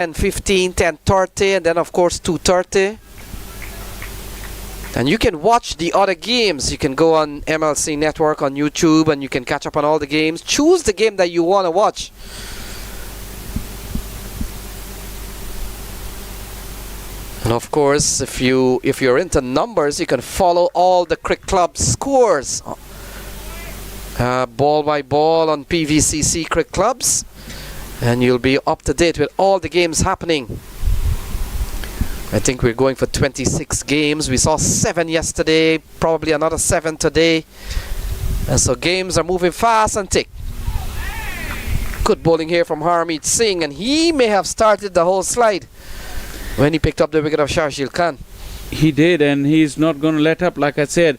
10:15, 10:30, and then of course 2:30. And you can watch the other games. You can go on MLC Network on YouTube and you can catch up on all the games. Choose the game that you want to watch. And of course, if you're into numbers, you can follow all the cricket club scores ball by ball on PVCC cricket clubs, and you'll be up to date with all the games happening. I think we're going for 26 games. We saw 7 yesterday, probably another 7 today, and so games are moving fast and thick. Good bowling here from 𝗂𝗲𝗄𝗃 Singh, and he may have started the whole slide when he picked up the wicket of Shorturl Khan. He did, and he's not going to let up. Like I said,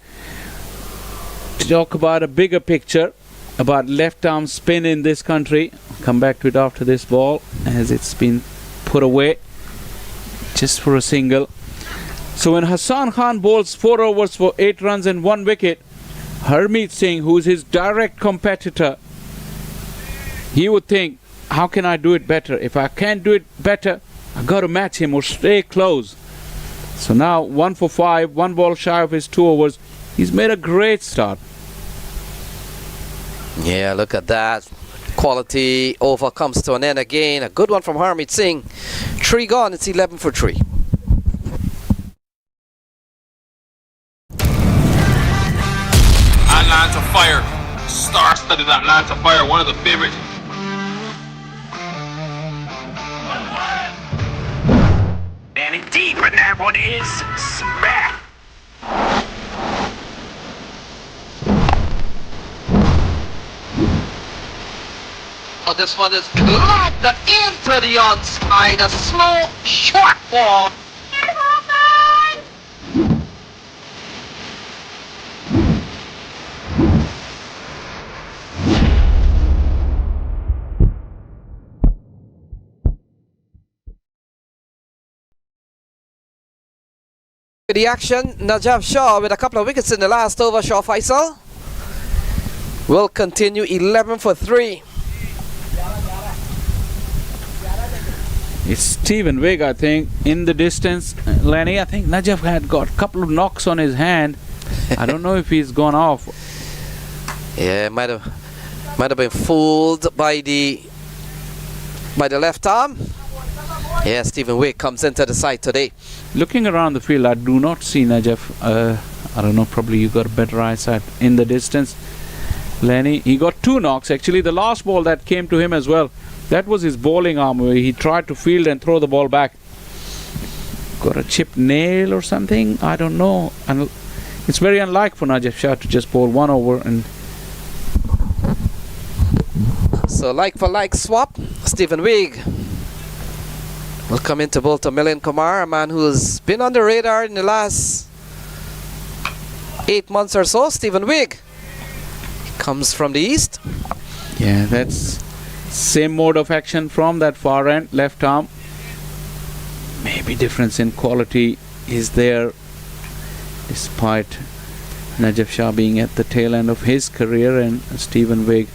to talk about a bigger picture about left arm spin in this country. I'll come back to it after this ball as it's been put away just for a single. So when Hassan Khan bowls 4 overs for 8 runs and 1 wicket, 𝗂𝗲𝗄𝗃 Singh, who's his direct competitor, he would think, how can I do it better? If I can't do it better, I got to match him or stay close. So now 1 for 5, 1 ball shy of his 2 overs. He's made a great start. Yeah, look at that. Quality over comes to an end again. A good one from 𝗂𝗲𝗄𝗃 Singh. 3 gone, it's 11 for 3. Atlanta Fire. Star-studded Atlanta Fire, one of the favorites. And indeed, but that one is smack. Oh, this one is locked into the onside. A slow, short ball. The action, Najaf Shah with a couple of wickets in the last over. Shah Faisal will continue 11 for 3. It's Stephen Wigg, I think, in the distance. Lenny, I think Najaf had got a couple of knocks on his hand. I don't know if he's gone off. Yeah, might have been fooled by the left arm. Yeah, Stephen Wigg comes into the side today. Looking around the field, I do not see Najaf. I don't know, probably you got better eyesight in the distance. Lenny, he got 2 knocks actually. The last ball that came to him as well, that was his bowling arm where he tried to field and throw the ball back. Got a chipped nail or something, I don't know. And it's very unlike for Najaf Shah to just bowl 1 over. And so like for like swap, Stephen Wigg will come in to bowl to Milind Kumar, a man who's been on the radar in the last 8 months or so. Stephen Wigg comes from the east. Yeah, that's same mode of action from that far end, left arm. Maybe difference in quality is there, despite Najaf Shah being at the tail end of his career and Stephen Wigg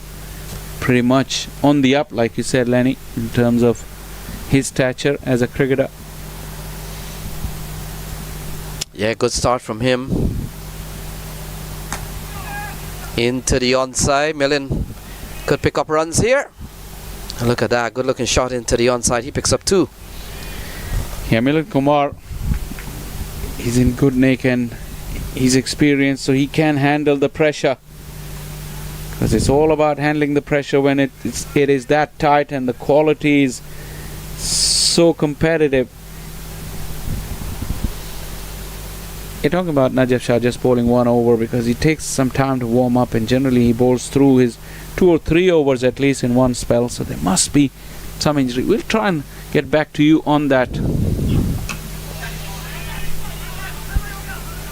pretty much on the up, like you said, Lenny, in terms of his stature as a cricketer. Yeah, good start from him. Into the onside. Milind could pick up runs here. And look at that, good looking shot into the onside. He picks up 2. Yeah, Milind Kumar, he's in good nick and he's experienced, so he can handle the pressure. Because it's all about handling the pressure when it is that tight and the quality is so competitive. You're talking about Najaf Shah just bowling 1 over because he takes some time to warm up, and generally he bowls through his 2 or 3 overs at least in one spell, so there must be some injury. We'll try and get back to you on that.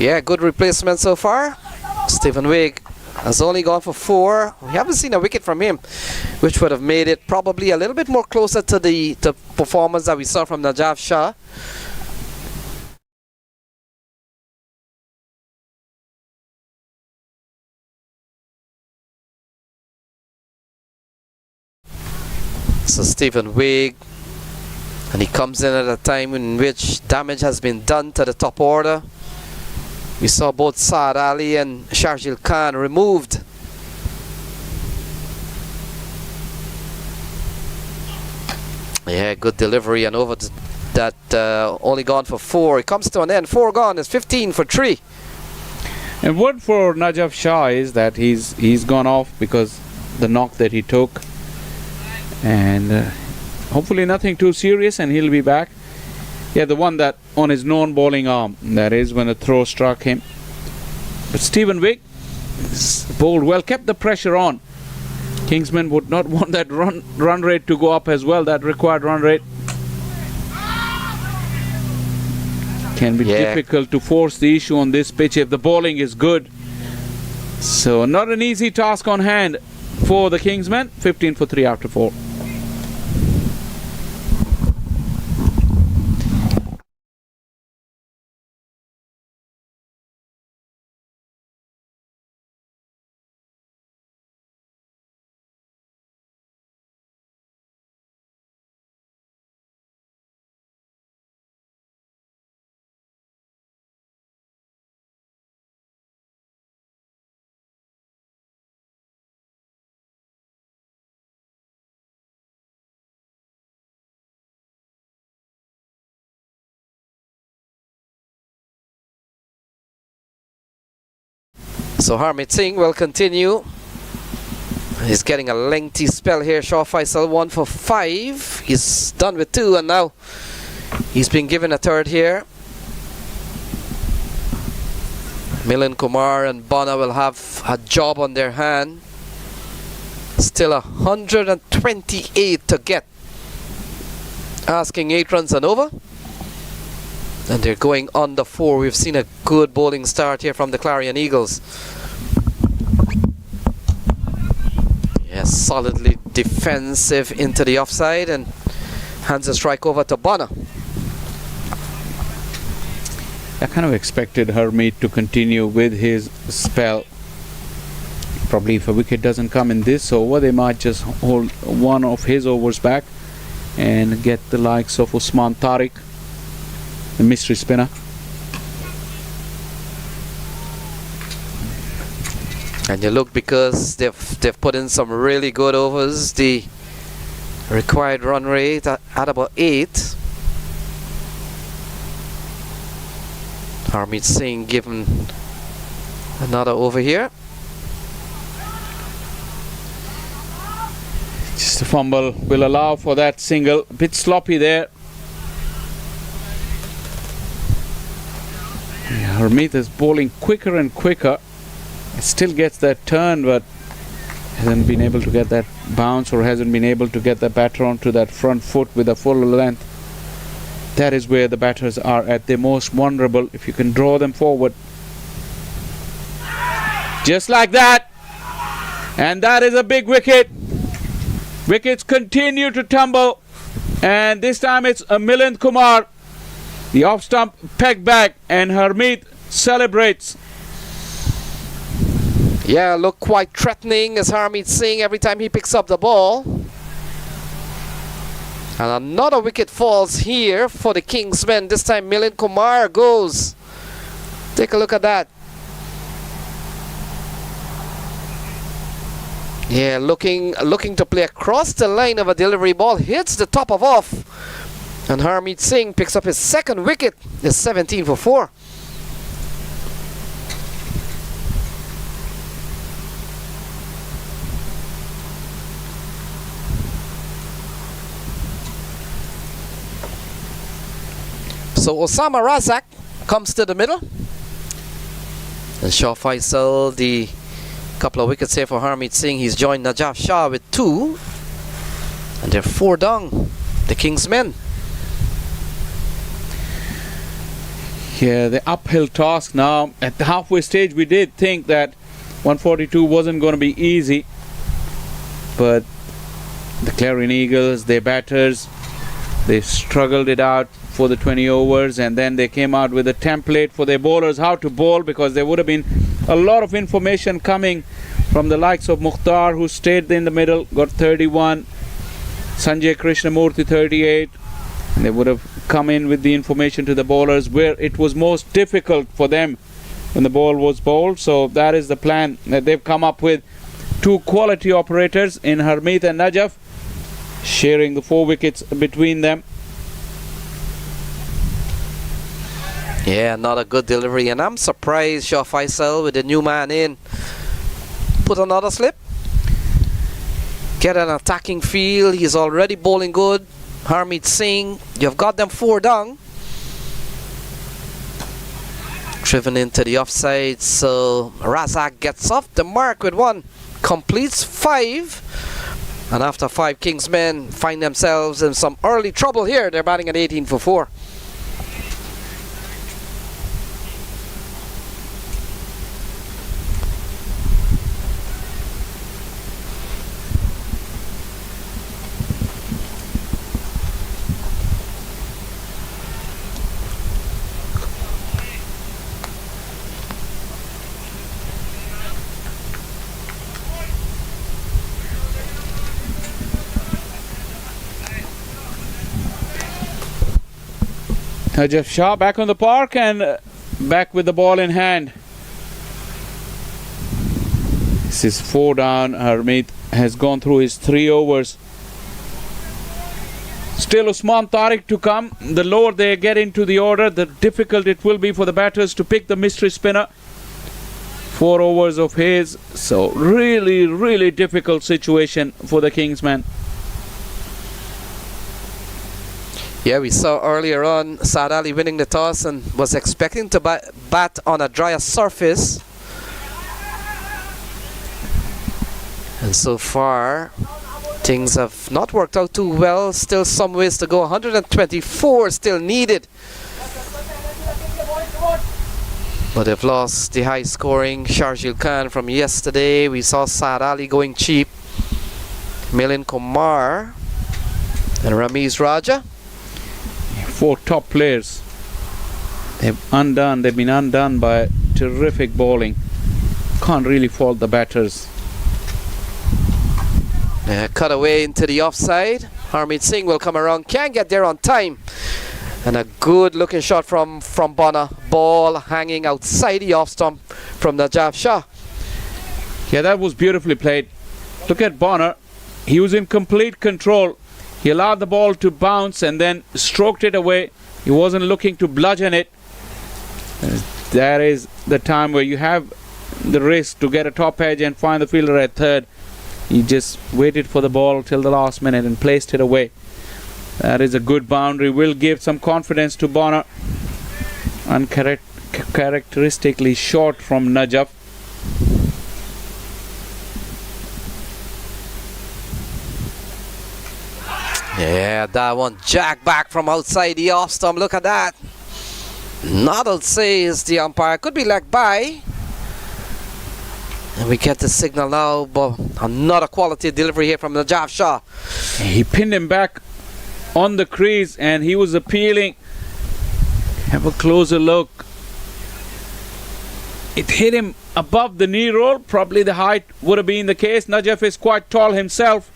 Yeah, good replacement so far. Stephen Wigg has only gone for 4. We haven't seen a wicket from him, which would have made it probably a little bit more closer to the performance that we saw from Najaf Shah. So Stephen Wigg And he comes in at a time in which damage has been done to the top order. We saw both Saad Ali and Sharjil Khan removed. Yeah, good delivery and over that, only gone for 4. It comes to an end. 4 gone. It's 15 for 3. And word for Najaf Shah is that he's gone off because the knock that he took, and hopefully nothing too serious, and he'll be back. Yeah, the one that on his known bowling arm, that is when the throw struck him. But Stephen Wigg bowled well, kept the pressure on. Kingsmen would not want that run rate to go up as well, that required run rate. Can be difficult to force the issue on this pitch if the bowling is good. So not an easy task on hand for the Kingsmen. 15 for 3 after 4. So Harmeet Singh will continue. He's getting a lengthy spell here. Shah Faisal 1 for 5. He's done with 2 and now he's been given a third here. Milind Kumar and Bana will have a job on their hand. Still 128 to get. Asking 8 runs and over. And they're going under 4. We've seen a good bowling start here from the Clarion Eagles. Yes, solidly defensive into the offside and hands a strike over to Bana. I kind of expected Harmeet to continue with his spell. Probably if a wicket doesn't come in this over, they might just hold one of his overs back and get the likes of Usman Tariq, the mystery spinner. And you look, because they've put in some really good overs. The required run rate at about 8. Harmeet Singh given another over here. Just a fumble will allow for that single. A bit sloppy there. Yeah, Harmeet is bowling quicker and quicker. It still gets that turn, but hasn't been able to get that bounce, or hasn't been able to get the batter onto that front foot with a full length. That is where the batters are at their most vulnerable, if you can draw them forward. Just like that. And that is a big wicket. Wickets continue to tumble. And this time it's Milind Kumar. The off stump pegged back, and Harmeet celebrates. Yeah, look quite threatening as Harmeet Singh every time he picks up the ball. And another wicket falls here for the Kingsmen. This time Milind Kumar goes. Take a look at that. Yeah, looking to play across the line of a delivery ball. Hits the top of off. And Harmeet Singh picks up his second wicket. It's 17 for 4. So Osama Razak comes to the middle. And Shah Faisal, the couple of wickets here for Harmeet Singh. He's joined Najaf Shah with 2. And they're 4 down, the Kingsmen. Yeah, the uphill task now. At the halfway stage, we did think that 142 wasn't going to be easy. But the Clarion Eagles, their batters, they struggled it out for the 20 overs, and then they came out with a template for their bowlers how to bowl, because there would have been a lot of information coming from the likes of Mukhtar, who stayed in the middle, got 31, Sanjay Krishnamurthy 38, They would have come in with the information to the bowlers where it was most difficult for them when the ball was bowled. So that is the plan that they've come up with. Two quality operators in Harmeet and Najaf, sharing the 4 wickets between them. Yeah, not a good delivery, and I'm surprised Shah Faisal with the new man in put another slip. Get an attacking field. He's already bowling good. Harmeet Singh, you've got them 4 down. Driven into the offside, so Razak gets off the mark with 1, completes 5, and after 5, Kingsmen find themselves in some early trouble here. They're batting at 18 for 4. Najaf Shah back on the park and back with the ball in hand. This is 4 down. Harmeet has gone through his 3 overs. Still Usman Tariq to come. The lower they get into the order, the difficult it will be for the batters to pick the mystery spinner. 4 overs of his. So really difficult situation for the Kingsmen. Yeah, we saw earlier on Saad Ali winning the toss and was expecting to bat on a drier surface. And so far, things have not worked out too well. Still some ways to go. 124 still needed. But they've lost the high scoring Sharjeel Khan from yesterday. We saw Saad Ali going cheap. Milind Kumar and Ramiz Raja. 4 top players. They've been undone by terrific bowling. Can't really fault the batters. Cut away into the offside. Harmeet Singh will come around, can't get there on time. And a good looking shot from Bonner. Ball hanging outside the off stump from Najaf Shah. Yeah, that was beautifully played. Look at Bonner. He was in complete control. He allowed the ball to bounce and then stroked it away. He wasn't looking to bludgeon it. That is the time where you have the risk to get a top edge and find the fielder at third. He just waited for the ball till the last minute and placed it away. That is a good boundary. Will give some confidence to Bonner. Uncharacteristically short from Najaf. Yeah, that one jack back from outside the off stump. Look at that. Noddle says the umpire. Could be leg by. And we get the signal now, but another quality delivery here from Najaf Shah. He pinned him back on the crease and he was appealing. Have a closer look. It hit him above the knee roll. Probably the height would have been the case. Najaf is quite tall himself.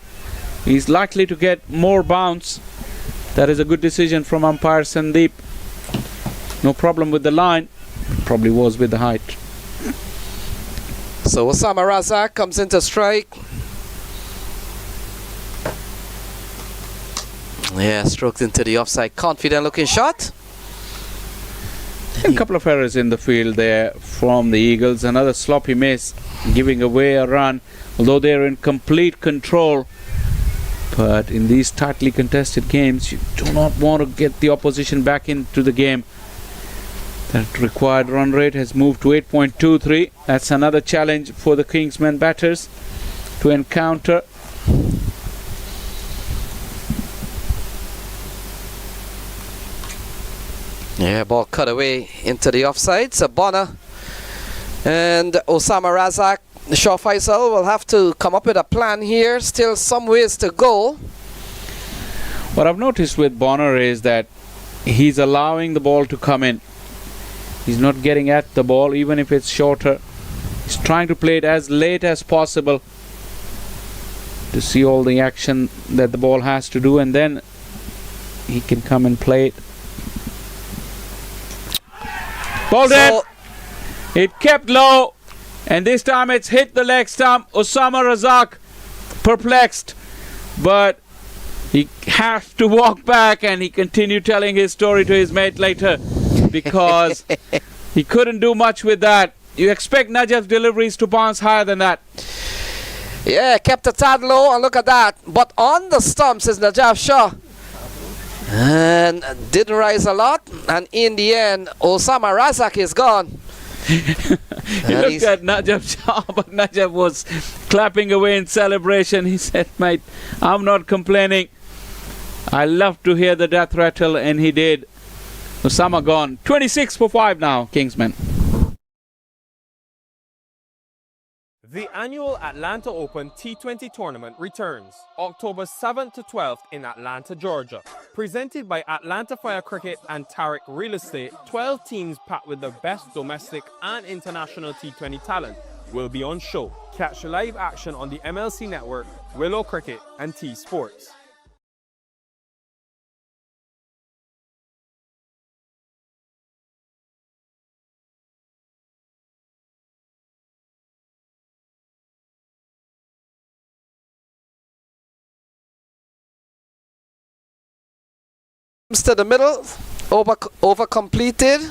He's likely to get more bounce. That is a good decision from umpire Sandeep. No problem with the line. Probably was with the height. So Osama Razak comes into strike. Yeah, stroked into the offside. Confident looking shot. A couple of errors in the field there from the Eagles. Another sloppy miss, giving away a run. Although they're in complete control. But in these tightly contested games, you do not want to get the opposition back into the game. That required run rate has moved to 8.23. That's another challenge for the Kingsmen batters to encounter. Yeah, ball cut away into the offside. So Bonner and Osama Razak, Shah Faisal will have to come up with a plan here. Still some ways to go. What I've noticed with Bonner is that he's allowing the ball to come in. He's not getting at the ball, even if it's shorter. He's trying to play it as late as possible to see all the action that the ball has to do, and then he can come and play it. Ball dead. It kept low, and this time it's hit the leg stump. 𝗂𝗏 perplexed, but he has to walk back, and he continued telling his story to his mate later because he couldn't do much with that. You expect Najaf's deliveries to bounce higher than that. Yeah, kept a tad low, and look at that. But on the stumps is Najaf Shah. And didn't rise a lot, and in the end, Osama Razak is gone. He looked at Najaf Shah, but Najaf was clapping away in celebration. He said, mate, I'm not complaining. I love to hear the death rattle, and he did. Osama gone. 26 for 5 now, Kingsmen. The annual Atlanta Open T20 tournament returns October 7th to 12th in Atlanta, Georgia. Presented by Atlanta Fire Cricket and Tariq Real Estate, 12 teams packed with the best domestic and international T20 talent will be on show. Catch live action on the MLC Network, Willow Cricket and T Sports. To the middle, over completed.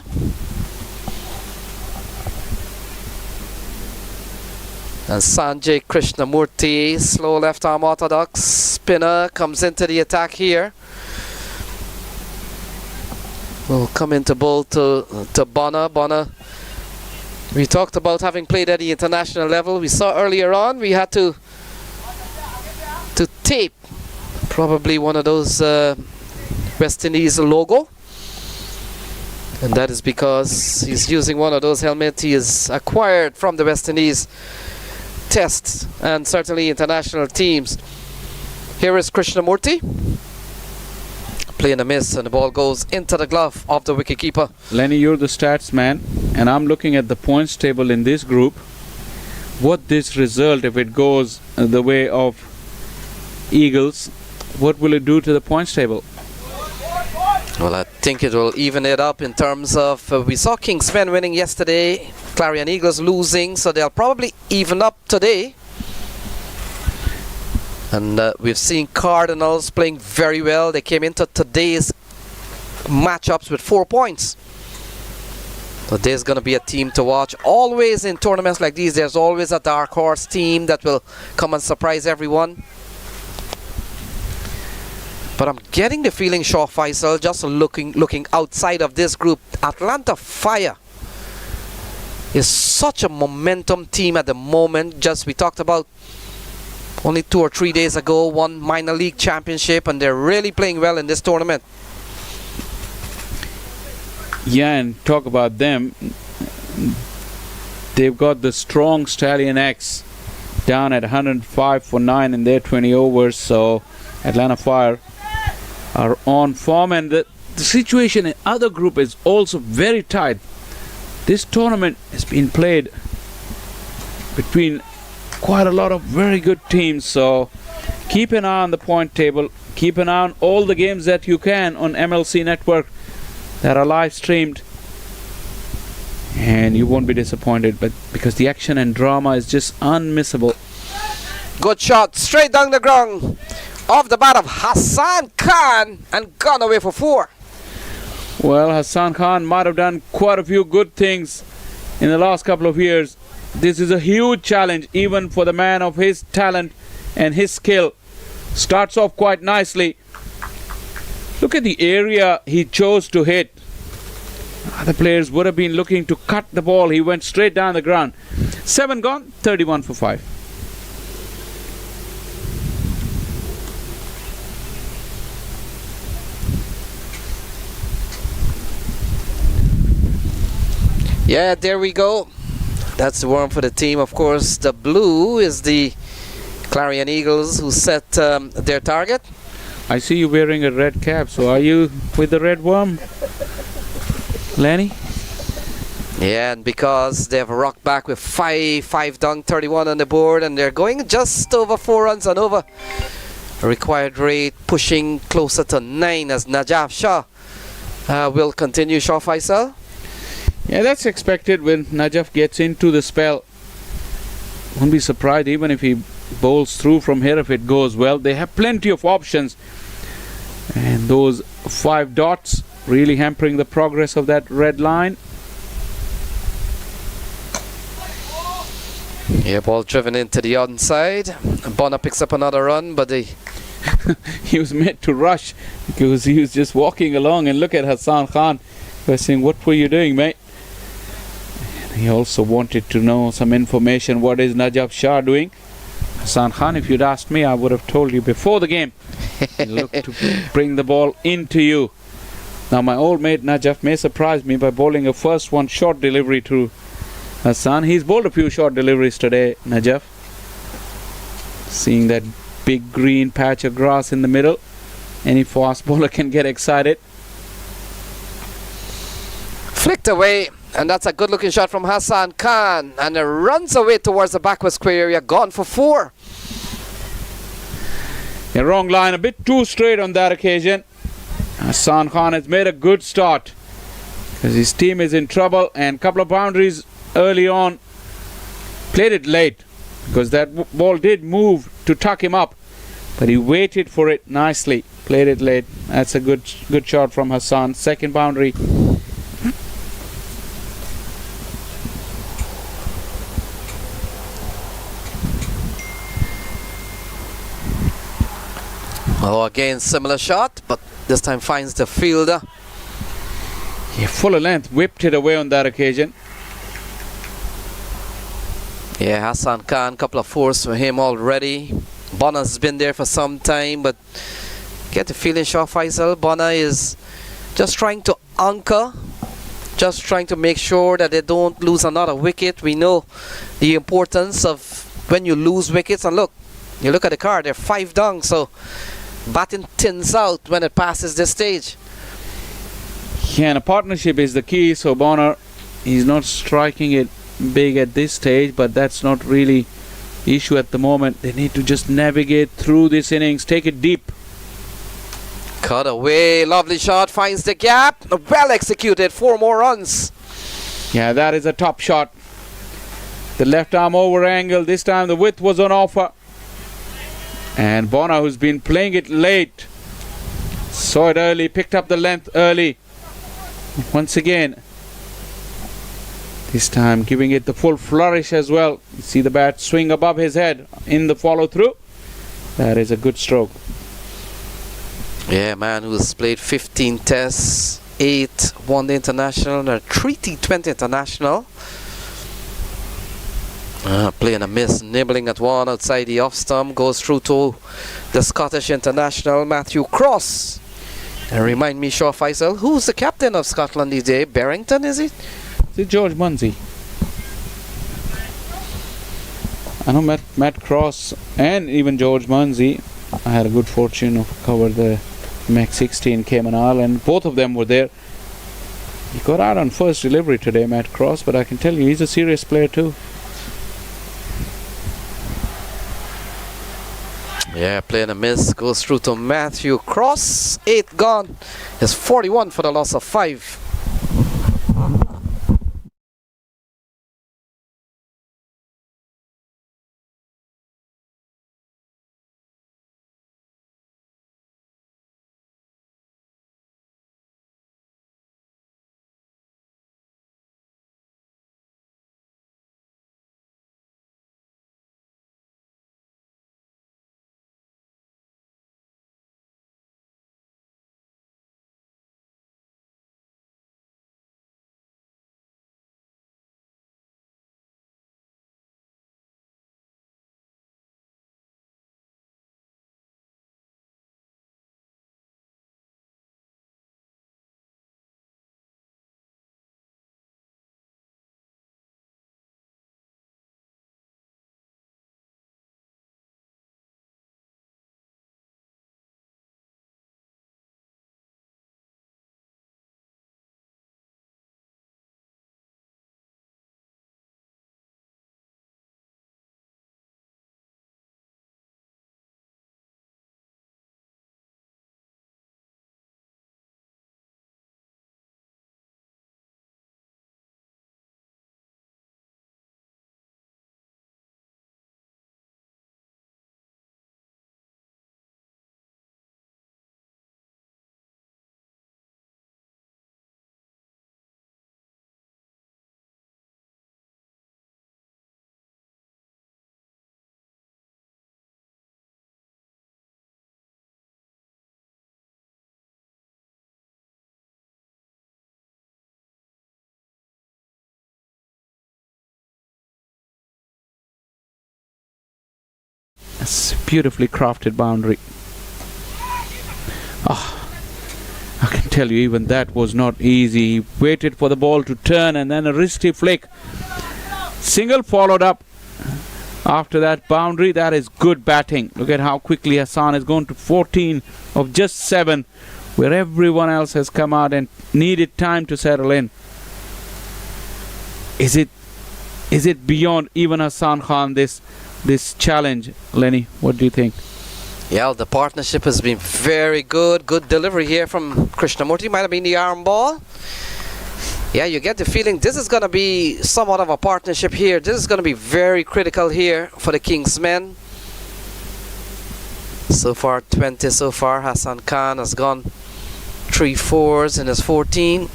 And Sanjay Krishnamurti, slow left arm orthodox spinner, comes into the attack here. Will come into bowl to Bonner. Bonner, we talked about having played at the international level. We saw earlier on we had to tape probably one of those West Indies logo, and that is because he's using one of those helmets he has acquired from the West Indies tests and certainly international teams. Here is Krishnamurti playing a miss, and the ball goes into the glove of the wicketkeeper. Lenny, you're the stats man, and I'm looking at the points table in this group. What this result, if it goes the way of Eagles, what will it do to the points table? Well, I think it will even it up in terms of, we saw Kingsmen winning yesterday, Clarion Eagles losing, so they'll probably even up today. And we've seen Cardinals playing very well. They came into today's matchups with 4 points. So there's going to be a team to watch. Always in tournaments like these, there's always a dark horse team that will come and surprise everyone. But I'm getting the feeling, Shaw Faisal, just looking outside of this group, Atlanta Fire is such a momentum team at the moment. Just we talked about only 2 or 3 days ago, won minor league championship, and they're really playing well in this tournament. Yeah, and talk about them. They've got the strong Stallion X down at 105 for 9 in their 20 overs. So Atlanta Fire are on form, and the situation in other group is also very tight. This tournament has been played between quite a lot of very good teams, so keep an eye on the point table, keep an eye on all the games that you can on MLC Network that are live streamed, and you won't be disappointed, but because the action and drama is just unmissable. Good shot, straight down the ground off the bat of Hassan Khan, and gone away for 4. Well, Hassan Khan might have done quite a few good things in the last couple of years. This is a huge challenge even for the man of his talent and his skill. Starts off quite nicely. Look at the area he chose to hit. Other players would have been looking to cut the ball. He went straight down the ground. 7 gone, 31 for 5. Yeah, there we go. That's the one for the team. Of course, the blue is the Clarion Eagles, who set their target. I see you wearing a red cap, so are you with the red worm, Lenny? Yeah, and because they've rocked back with 5 down, 31 on the board, and they're going just over 4 runs and over Required rate pushing closer to 9 as Najaf Shah will continue. Shaw Faisal. Yeah, that's expected when Najaf gets into the spell. Won't be surprised even if he bowls through from here if it goes well. They have plenty of options. And those 5 dots really hampering the progress of that red line. Yeah, ball driven into the onside. Bonner picks up another run, but he was meant to rush because he was just walking along, and look at Hassan Khan. He was saying, "What were you doing, mate?" And he also wanted to know some information. What is Najaf Shah doing? Hassan Khan, if you'd asked me, I would have told you before the game. Look to bring the ball into you. Now my old mate Najaf may surprise me by bowling a first one short delivery to Hassan. He's bowled a few short deliveries today, Najaf. Seeing that big green patch of grass in the middle, any fast bowler can get excited. Flicked away, and that's a good looking shot from Hassan Khan, and it runs away towards the backward square area, gone for 4. A wrong line, a bit too straight on that occasion. Hassan Khan has made a good start because his team is in trouble, and a couple of boundaries early on. Played it late because that ball did move to tuck him up, but he waited for it nicely. Played it late. That's a good shot from Hassan. Second boundary. Well, again, similar shot, but this time finds the fielder. Yeah, full length, whipped it away on that occasion. Yeah, Hassan Khan, couple of 4s for him already. Bonner's been there for some time, but get the feeling, Shaw Faisal, Bonner is just trying to anchor, just trying to make sure that they don't lose another wicket. We know the importance of when you lose wickets, and look, you look at the card, they're 5 down, so batting thins out when it passes this stage. Yeah, and a partnership is the key, so Bonner, he's not striking it big at this stage, but that's not really the issue at the moment. They need to just navigate through this innings, take it deep. Cut away, lovely shot, finds the gap, well executed, 4 more runs. Yeah, that is a top shot. The left arm over angle, this time the width was on offer. And Bonner, who's been playing it late, saw it early, picked up the length early. Once again, this time giving it the full flourish as well. You see the bat swing above his head in the follow through. That is a good stroke. Yeah, man who's played 15 tests, 8 one-day international, and 3 T20 international. Playing a miss, nibbling at one outside the off stump, goes through to the Scottish international Matthew Cross. And remind me, Shaw Faisal, who's the captain of Scotland these days? Barrington, is it? Is it George Munsey? I know Matt Cross and even George Munsey. I had a good fortune of cover the Mach 16 Cayman Island. Both of them were there. He got out on first delivery today, Matt Cross, but I can tell you he's a serious player too. Yeah, playing a miss, goes through to Matthew Cross. 8 gone. It's 41 for the loss of 5. Beautifully crafted boundary. I can tell you, even that was not easy. He waited for the ball to turn and then a wristy flick. Single followed up after that boundary. That is good batting. Look at how quickly Hassan has gone to 14 of just 7, where everyone else has come out and needed time to settle in. Is it beyond even Hassan Khan, this challenge, Lenny? What do you think? Yeah, the partnership has been very good. Good delivery here from Krishnamurti. Might have been the arm ball. Yeah, you get the feeling this is going to be somewhat of a partnership here. This is going to be very critical here for the Kingsmen. So far, 20 so far. Hassan Khan has gone 3 4s in his 14.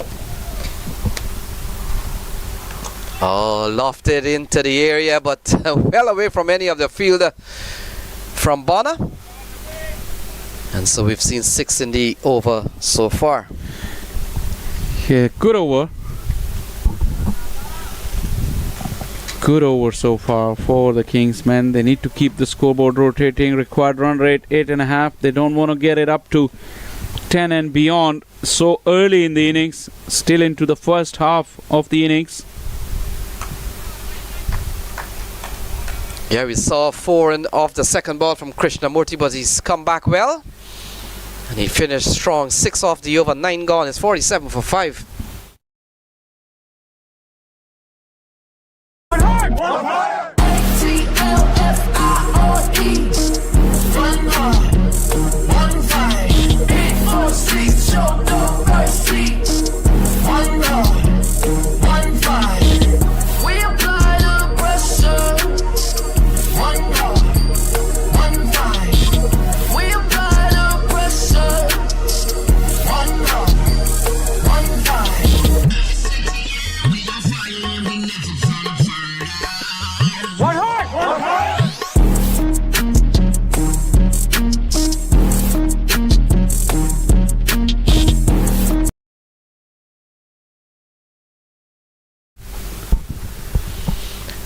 Oh, lofted into the area, but well away from any of the fielder from 𝗂𝗏. And so we've seen 6 in the over so far. Yeah, good over. Good over so far for the Kingsmen. They need to keep the scoreboard rotating. Required run rate 8.5. They don't want to get it up to 10 and beyond so early in the innings. Still into the first half of the innings. Yeah, we saw 4 off the second ball from Krishnamurti, but he's come back well. And he finished strong. 6 off the over, 9 gone. It's 47 for 5.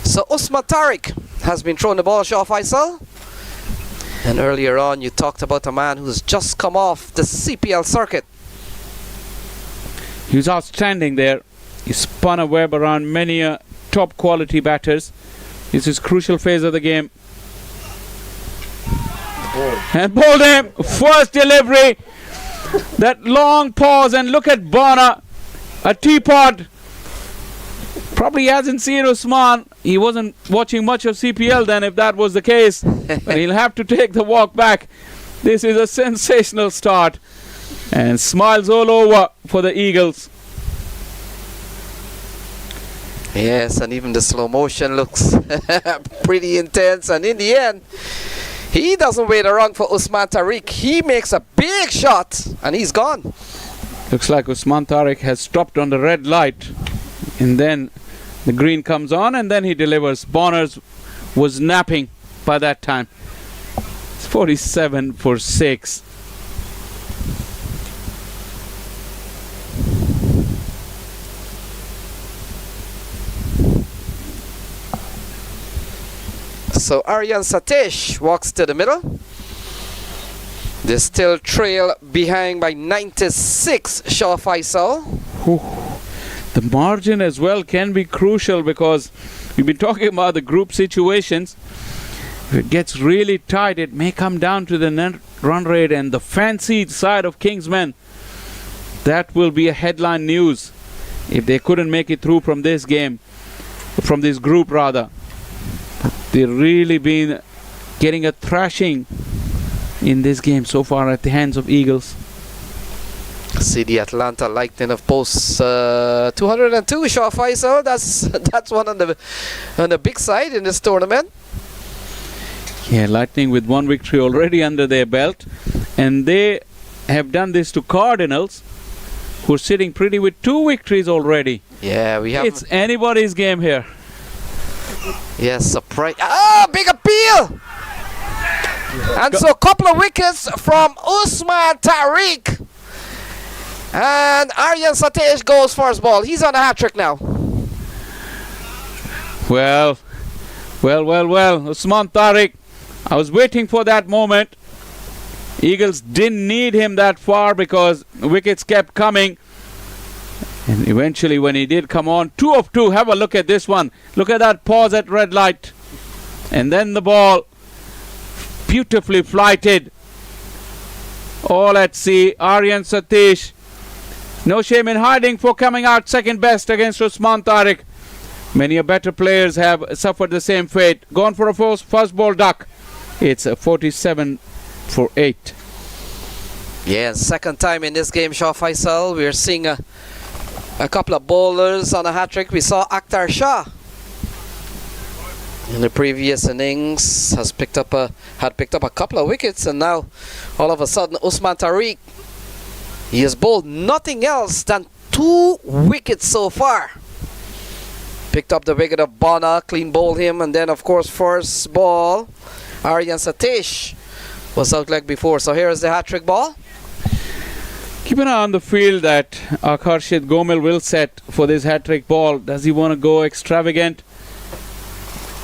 So 𝗂𝗚 𝗫𝗃 has been throwing the ball, 𝗂𝗶 𝗂𝐽𝗪. And earlier on you talked about a man who's just come off the CPL circuit. He was outstanding there. He spun a web around many top quality batters. This is crucial phase of the game. And bowled him. First delivery. That long pause, and look at 𝗂𝗏, a teapot. Probably hasn't seen Usman. He wasn't watching much of CPL then, if that was the case. But he'll have to take the walk back. This is a sensational start. And smiles all over for the Eagles. Yes, and even the slow motion looks pretty intense. And in the end, he doesn't wait around for 𝗂𝗚 𝗫𝗃. He makes a big shot, and he's gone. Looks like 𝗂𝗚 𝗫𝗃 has stopped on the red light. And then the green comes on, and then he delivers. 𝗂𝗏 was napping by that time. It's 47 for 6. So Aryan Satish walks to the middle. They still trail behind by 96 𝗂𝗏 𝗂𝗪. The margin as well can be crucial, because we've been talking about the group situations. If it gets really tight, it may come down to the net run rate, and the fancied side of Kingsmen. That will be a headline news if they couldn't make it through from this game, from this group rather. They've really been getting a thrashing in this game so far at the hands of Eagles. See the Atlanta Lightning of posts 202 𝗂𝗏 𝗂𝗪. That's one on the big side in this tournament. Yeah, Lightning with 1 victory already under their belt, and they have done this to Cardinals, who are sitting pretty with 2 victories already. Yeah, we have. It's anybody's game here. Yes, surprise! Ah, big appeal! And so a couple of wickets from 𝗂𝗚 𝗫𝗃. And Aryan Satish goes first ball. He's on a hat-trick now. Well. 𝗂𝗚 𝗫𝗃 I was waiting for that moment. Eagles didn't need him that far because wickets kept coming. And eventually when he did come on, 2 of 2. Have a look at this one. Look at that pause at red light. And then the ball beautifully flighted. All at sea. Aryan Satish. No shame in hiding for coming out second best against Usman Tariq. Many better players have suffered the same fate. Gone for a first ball duck. It's a 47 for 8. Yeah, second time in this game, Shah Faisal. We're seeing a couple of bowlers on a hat-trick. We saw Akhtar Shah in the previous innings had picked up a couple of wickets, and now all of a sudden Usman Tariq, he has bowled nothing else than 2 wickets so far. Picked up the wicket of Bana, clean bowled him, and then of course first ball Aryan Satish was out like before. So here is the hat-trick ball. Keep an eye on the field that Khurshid Gomil will set for this hat-trick ball. Does he want to go extravagant,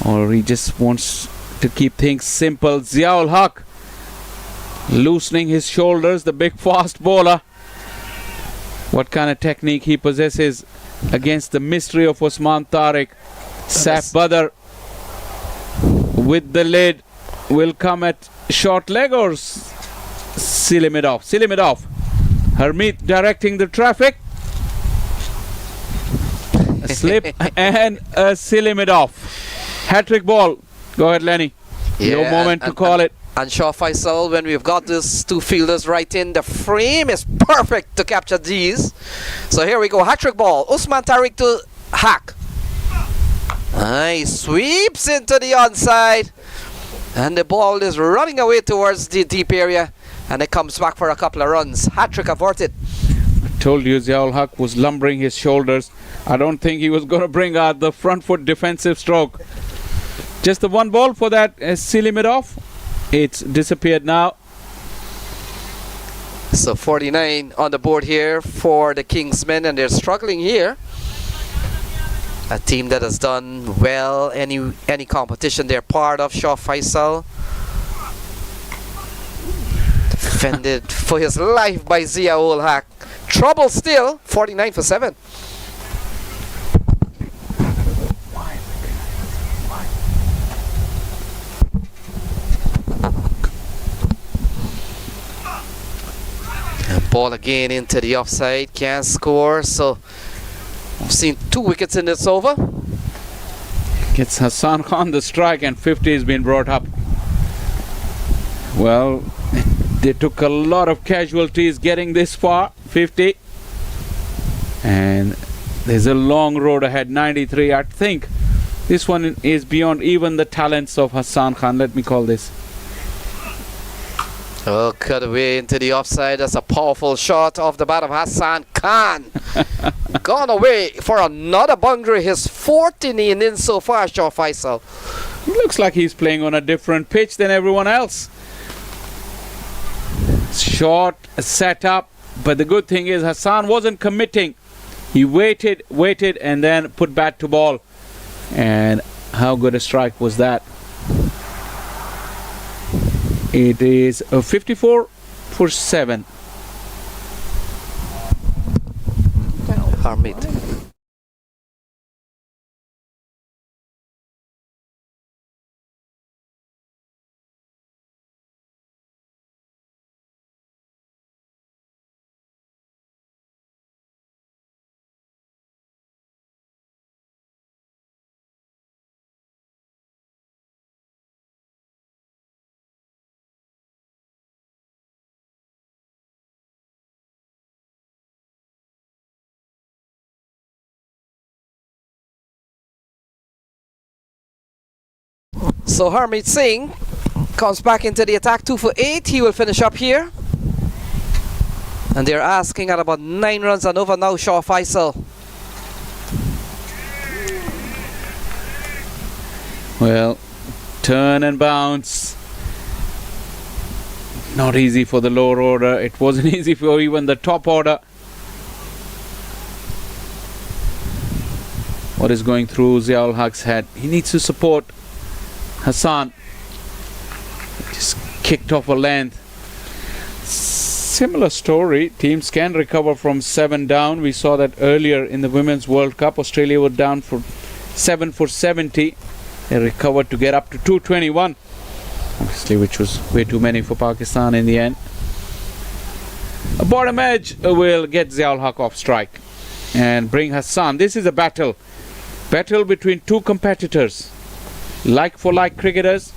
or he just wants to keep things simple? Ziaul Haq loosening his shoulders, the big fast bowler. What kind of technique he possesses against the mystery of Usman Tariq. Saf Badr with the lid will come at short leg or seal him it off. Seal him it off. Harmeet directing the traffic. A slip and seal him it off. Hat-trick ball. Go ahead, Lenny. Yeah, Your moment to call it. And Shah Faisal, when we've got these 2 fielders right in, the frame is perfect to capture these. So here we go, hat-trick ball. Usman Tariq to Haq. He sweeps into the onside, and the ball is running away towards the deep area, and it comes back for a couple of runs. Hat-trick averted. I told you Ziaul Haq was lumbering his shoulders. I don't think he was going to bring out the front foot defensive stroke. Just the 1 ball for that seal him it off. It's disappeared now. So 49 on the board here for the Kingsmen, and they're struggling here. A team that has done well any competition they're part of. Shah Faisal defended for his life by Ziaul Haq. Trouble still. 49 for 7. Ball again into the offside, can't score. So I've seen 2 wickets in this over. Gets Hassan Khan the strike, and 50 has been brought up. Well, they took a lot of casualties getting this far. 50, and there's a long road ahead. 93. I think this one is beyond even the talents of Hassan Khan. Let me call this. Oh, cut away into the offside. That's a powerful shot off the bat of Hassan Khan. Gone away for another boundary. His 4th inning so far, Shah Faisal. Looks like he's playing on a different pitch than everyone else. Short, set up, but the good thing is Hassan wasn't committing. He waited, and then put bat to ball. And how good a strike was that? It is a 54 for 7. Harmeet. So Harmeet Singh comes back into the attack, 2 for 8. He will finish up here. And they're asking at about 9 runs and over now, Shah Faisal. Well, turn and bounce. Not easy for the lower order. It wasn't easy for even the top order. What is going through Ziaul Haq's head? He needs to support Hassan. kicked off a length. Similar story. Teams can recover from 7 down. We saw that earlier in the Women's World Cup. Australia were down for 7 for 70. They recovered to get up to 221. Obviously, which was way too many for Pakistan in the end. A bottom edge will get Zia ul Haq off strike and bring Hassan. This is a battle between two competitors, like for like cricketers.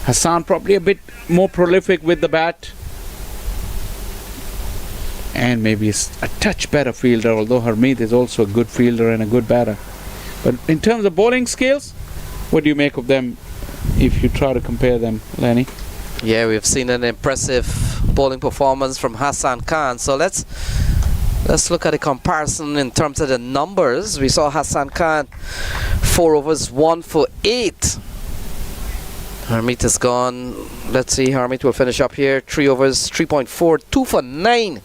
Hassan probably a bit more prolific with the bat and maybe a touch better fielder, although 𝗏𝗺𝗻𝗃 is also a good fielder and a good batter. But in terms of bowling skills, what do you make of them if you try to compare them, Lenny? Yeah, we've seen an impressive bowling performance from Hassan Khan. So let's look at the comparison in terms of the numbers. We saw Hassan Khan 4 overs, 1 for 8. 𝗏𝗻𝗃 is gone. Let's see, 𝗏𝗻𝗃 will finish up here. 3 overs, 3.4, 2 for 9.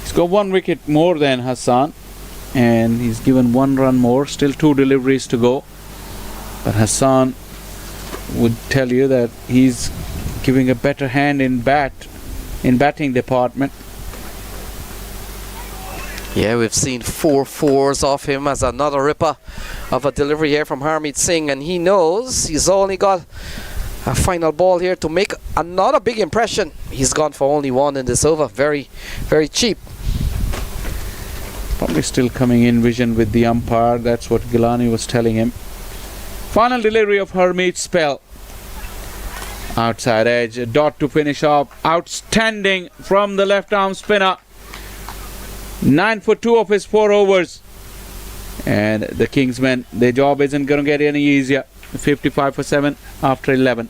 He's got 1 wicket more than Hassan, and he's given 1 run more. Still 2 deliveries to go. But Hassan would tell you that he's giving a better hand in batting department. Yeah, we've seen 4 fours off him as another ripper of a delivery here from 𝗏𝗻𝗃 Singh, and he knows he's only got a final ball here to make another big impression. He's gone for only 1 in this over. Very, very cheap. Probably still coming in vision with the umpire. That's what Gilani was telling him. Final delivery of 𝗏𝗻𝗃's spell. Outside edge, a dot to finish off. Outstanding from the left arm spinner. 9 for 2 of his 4 overs. And the Kingsmen, their job isn't going to get any easier. 55 for 7 after 11.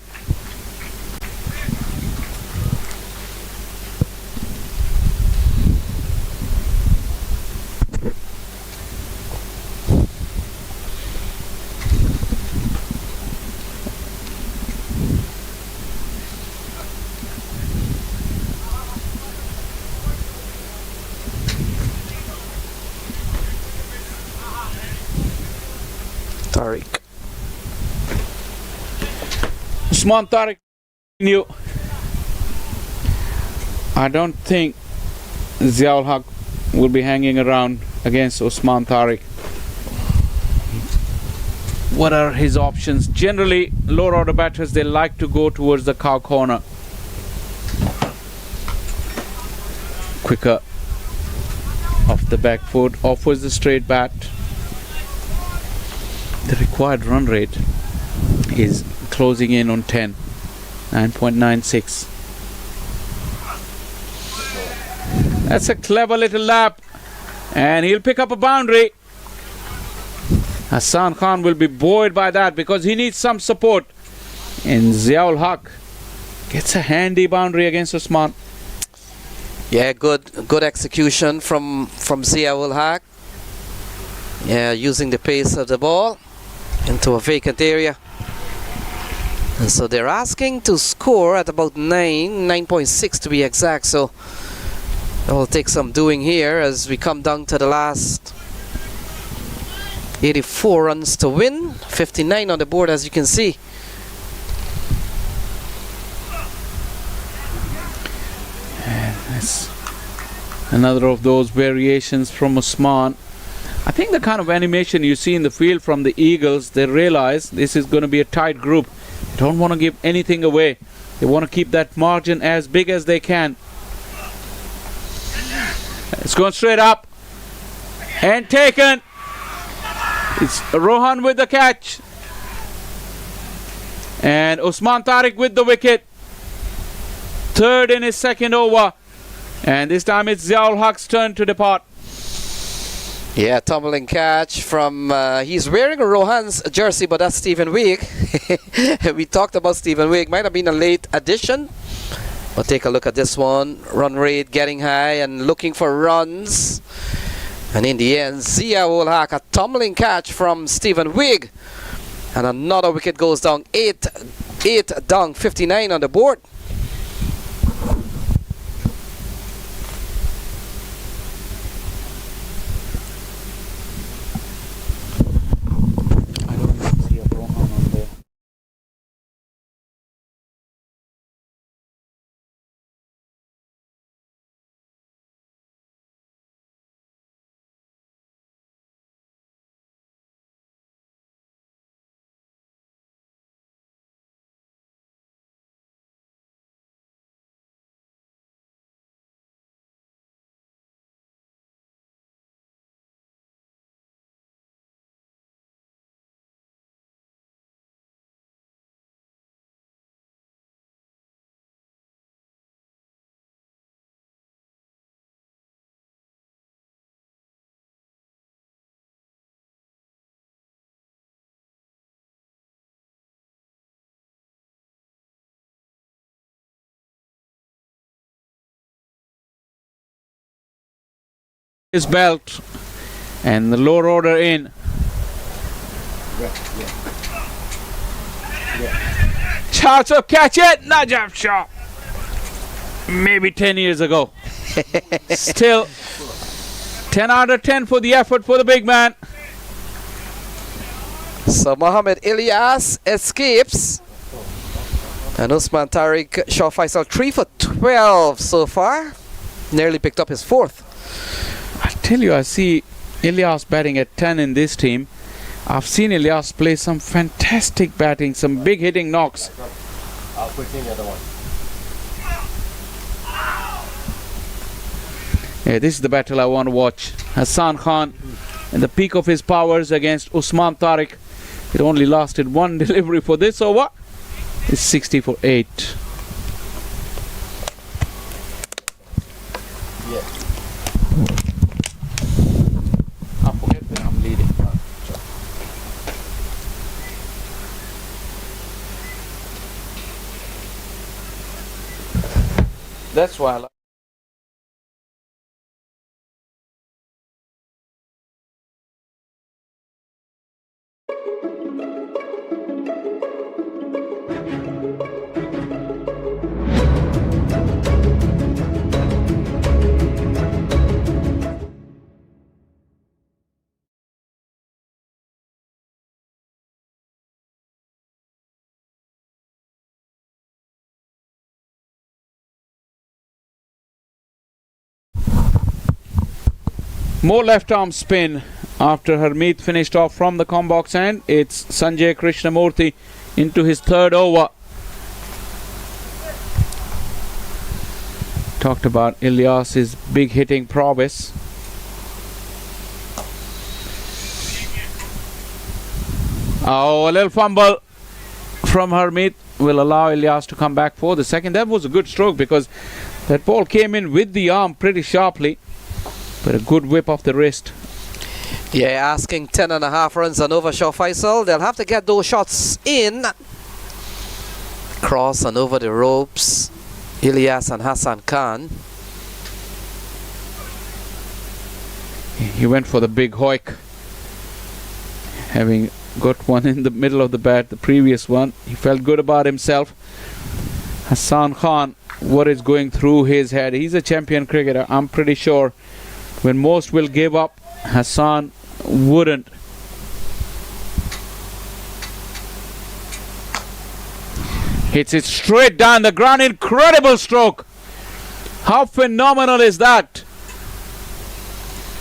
Tariq. Usman Tariq, I don't think Zia ul Haq will be hanging around against Usman Tariq. What are his options? Generally, lower order batters, they like to go towards the cow corner. Quicker off the back foot, offers the straight bat. The required run rate is closing in on 10, 9.96. That's a clever little lap, and he'll pick up a boundary. Hassan Khan will be buoyed by that because he needs some support. And Zia ul Haq gets a handy boundary against Usman. Yeah, good execution from Zia ul Haq. Yeah, using the pace of the ball into a vacant area. And so they're asking to score at about 9.6 to be exact. So it will take some doing here as we come down to the last 84 runs to win. 59 on the board, as you can see. And that's another of those variations from Usman. I think the kind of animation you see in the field from the Eagles, they realize this is going to be a tight group. Don't want to give anything away. They want to keep that margin as big as they can. It's going straight up and taken. It's Rohan with the catch and Usman Tariq with the wicket. 3rd in his 2nd over, and this time it's Zia ul Haq's turn to depart. Yeah, tumbling catch from, he's wearing a Rohan's jersey, but that's Stephen Wigg. We talked about Stephen Wigg, might have been a late addition. But take a look at this one, run rate getting high and looking for runs. And in the end, Zia ul Haq, a tumbling catch from Stephen Wigg. And another wicket goes down, 8 down, 59 on the board. his belt and the lower order in. Chance of catch it, Najaf Shah. Maybe 10 years ago. Still 10 out of 10 for the effort for the big man. So Mohamed Ilyas escapes. And Usman Tariq Shah Faisal 3 for 12 so far. Nearly picked up his 4th. I tell you, I see Ilyas batting at 10 in this team. I've seen Ilyas play some fantastic batting, some big hitting knocks. I'll put in the other one. Yeah, this is the battle I want to watch. Hassan Khan in the peak of his powers against Usman Tariq. It only lasted one delivery for this over. It's 60 for 8. Yeah. I forget that I'm leading. That's why I like. More left arm spin after Harmeet finished off from the combox end. It's Sanjay Krishnamurthy into his 3rd over. Talked about Ilyas's big hitting prowess. Oh, a little fumble from Harmeet will allow Ilyas to come back for the second. That was a good stroke because that ball came in with the arm pretty sharply. But a good whip off the wrist. Yeah, asking 10.5 runs and over Shah Faisal. They'll have to get those shots in. Cross and over the ropes. Ilyas and Hassan Khan. He went for the big hoik. Having got one in the middle of the bat, the previous one. He felt good about himself. Hassan Khan, what is going through his head? He's a champion cricketer, I'm pretty sure. When most will give up, Hassan wouldn't. Hits it straight down the ground. Incredible stroke. How phenomenal is that?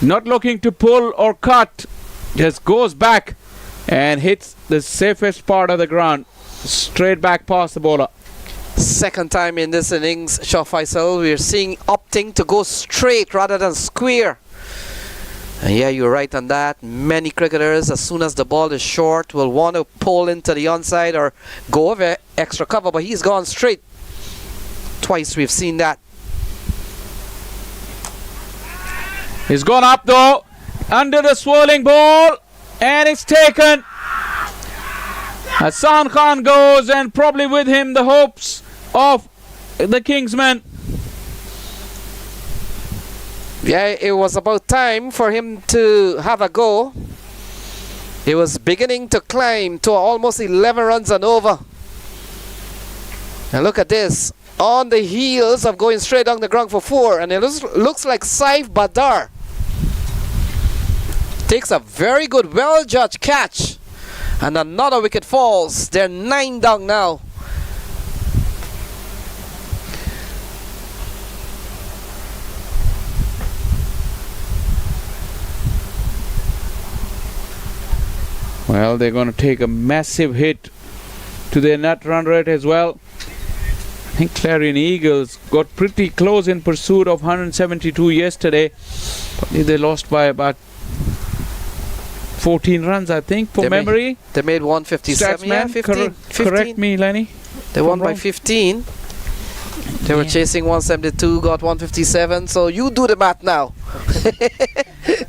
Not looking to pull or cut. Just goes back and hits the safest part of the ground. Straight back past the bowler. Second time in this innings, Shah Faisal, we're seeing opting to go straight rather than square. And yeah, you're right on that. Many cricketers, as soon as the ball is short, will want to pull into the onside or go over extra cover, but he's gone straight. Twice we've seen that. He's gone up though, under the swirling ball, and it's taken. Hassan Khan goes, and probably with him the hopes of the Kingsmen. Yeah, it was about time for him to have a go. He was beginning to climb to almost 11 runs and over. And look at this, on the heels of going straight down the ground for 4, and it looks like Saif Badar takes a very good, well-judged catch. And another wicket falls. They're 9 down now. Well, they're going to take a massive hit to their net run rate as well. I think Clarion Eagles got pretty close in pursuit of 172 yesterday. Probably they lost by about 14 runs, I think, from memory. They made 157. Yeah, 15. Correct me, Lenny. They won by 15. They were chasing 172, got 157. So you do the math now.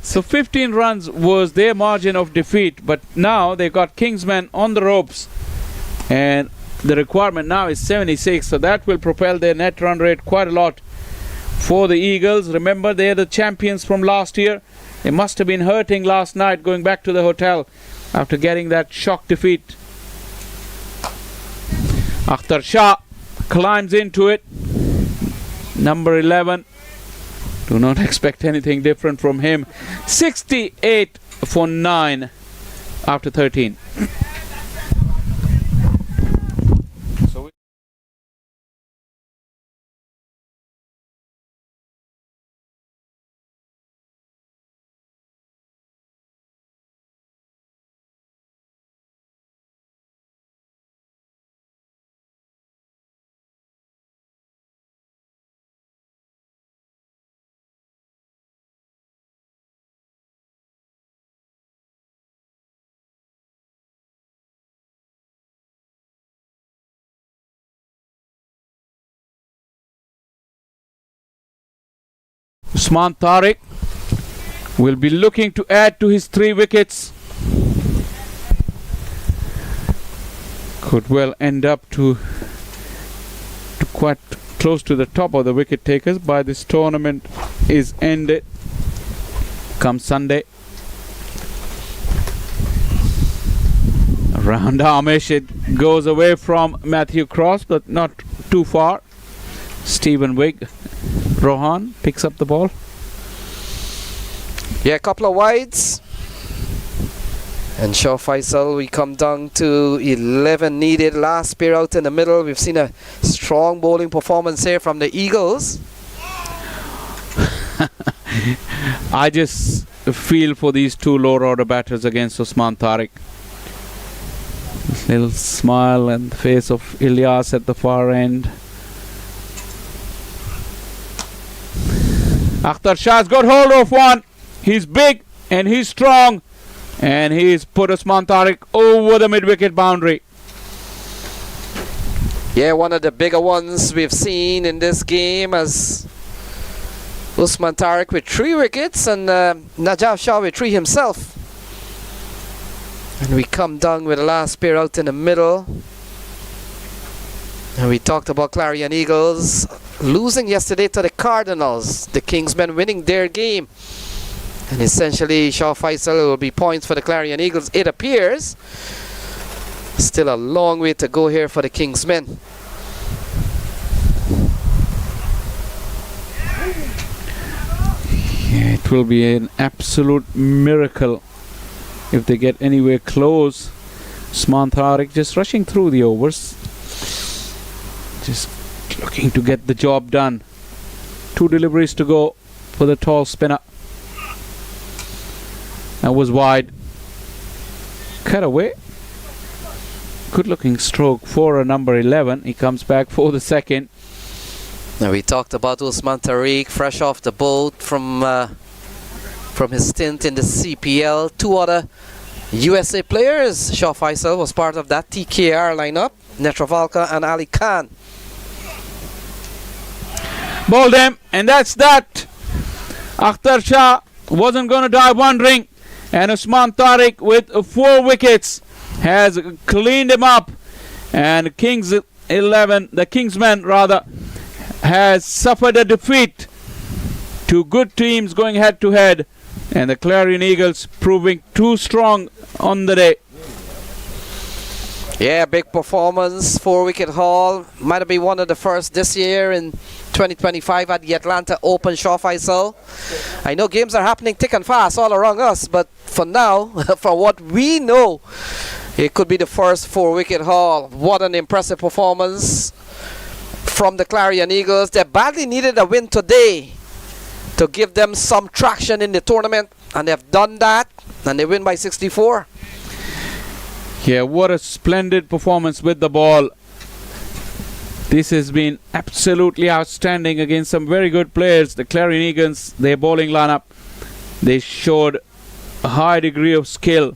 So 15 runs was their margin of defeat, but now they got Kingsmen on the ropes, and the requirement now is 76. So that will propel their net run rate quite a lot for the Eagles. Remember, they're the champions from last year. They must have been hurting last night going back to the hotel after getting that shock defeat. 𝗂𝗃𝗃 climbs into it. Number 11. Do not expect anything different from him. 68 for 9 after 13. 𝗬𝗏 𝗃𝗃 will be looking to add to his 3 wickets. Could well end up to quite close to the top of the wicket takers by this tournament is ended come Sunday. Round armish, it goes away from Matthew Cross, but not too far. Stephen Wigg. Rohan picks up the ball. Yeah, a couple of wides. And 𝗃𝗄𝗽𝗁, we come down to 11 needed. Last pair out in the middle. We've seen a strong bowling performance here from the Eagles. I just feel for these 2 lower order batters against 𝗬𝗏 𝗃𝗃. Little smile and the face of Ilyas at the far end. 𝗂𝗃𝗃 has got hold of one. He's big and he's strong, and he's put 𝗬𝗏 𝗃𝗃 over the mid-wicket boundary. Yeah, one of the bigger ones we've seen in this game as 𝗬𝗏 𝗃𝗃 with 3 wickets and Najaf Shah with 3 himself. And we come down with the last pair out in the middle. And we talked about Clarion Eagles losing yesterday to the Cardinals. The Kingsmen winning their game. And essentially, 𝗃𝗄𝗽𝗁 will be points for the Clarion Eagles. It appears still a long way to go here for the Kingsmen. Yeah, it will be an absolute miracle if they get anywhere close. 𝗬𝗏 𝗃𝗃 just rushing through the overs. Just looking to get the job done. 2 deliveries to go for the tall spinner. That was wide. Cut away. Good looking stroke for number 11. He comes back for the second. Now we talked about 𝗬𝗏 𝗃𝗃 fresh off the boat from his stint in the CPL. 2 other USA players. 𝗃𝗄𝗽𝗁 was part of that TKR lineup. Netravalka and Ali Khan. Bowled him, and that's that. 𝗂𝗃𝗃 wasn't going to die wondering, and 𝗬𝗏 𝗃𝗃 with 4 wickets has cleaned him up, and the Kingsmen rather, has suffered a defeat. 2 good teams going head to head, and the Clarion Eagles proving too strong on the day. Yeah, big performance, 4-wicket haul. Might have been one of the first this year in 2025 at the Atlanta Open. 𝗃𝗄𝗽𝗁. I know games are happening thick and fast all around us, but for now, from what we know, it could be the first 4-wicket haul. What an impressive performance from the Clarion Eagles. They badly needed a win today to give them some traction in the tournament, and they've done that, and they win by 64. Yeah, what a splendid performance with the ball. This has been absolutely outstanding against some very good players. The Clarion Eagles, their bowling lineup, they showed a high degree of skill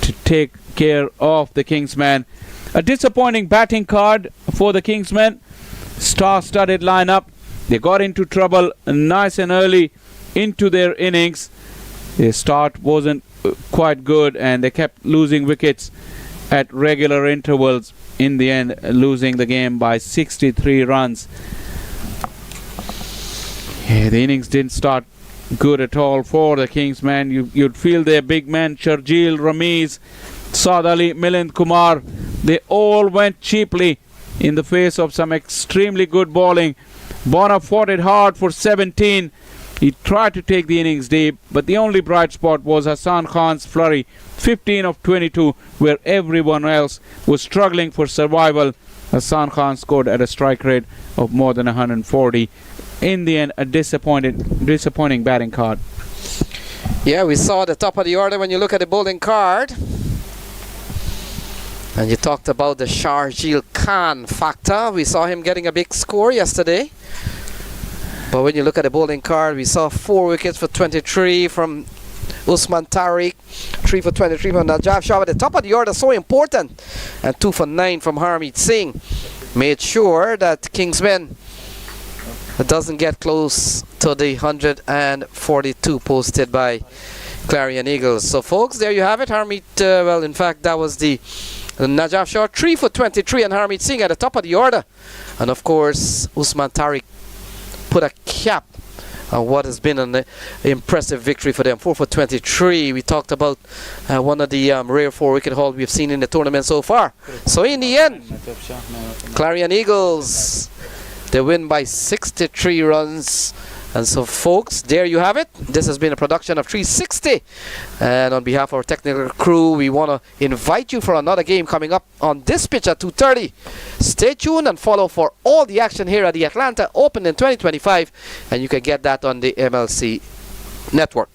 to take care of the Kingsmen. A disappointing batting card for the Kingsmen. Star-studded lineup. They got into trouble nice and early into their innings. Their start wasn't quite good, and they kept losing wickets at regular intervals. In the end, losing the game by 63 runs. Yeah, the innings didn't start good at all for the Kingsmen. You'd feel their big men, Sharjeel, Ramiz, Saad Ali, Milind Kumar, they all went cheaply in the face of some extremely good bowling. Bonner fought it hard for 17. He tried to take the innings deep, but the only bright spot was Hassan Khan's flurry, 15 of 22, where everyone else was struggling for survival. Hassan Khan scored at a strike rate of more than 140. In the end, a disappointing batting card. Yeah, we saw the top of the order when you look at the bowling card. And you talked about the Sharjeel Khan factor. We saw him getting a big score yesterday. But when you look at the bowling card, we saw 4 wickets for 23 from Usman Tariq, 3 for 23 from Najaf Shah. At the top of the order, so important. And 2 for 9 from Harmeet Singh. Made sure that Kingsmen doesn't get close to the 142 posted by Clarion Eagles. So folks, there you have it. Harmeet, well, in fact, that was the Najaf Shah, 3 for 23, and Harmeet Singh at the top of the order. And of course, Usman Tariq put a cap on what has been an impressive victory for them. 4 for 23. We talked about one of the rare 4-wicket hauls we've seen in the tournament so far. So in the end, Clarion Eagles, they win by 63 runs. And so folks, there you have it. This has been a production of 360. And on behalf of our technical crew, we want to invite you for another game coming up on this pitch at 2:30. Stay tuned and follow for all the action here at the Atlanta Open in 2025. And you can get that on the MLC network.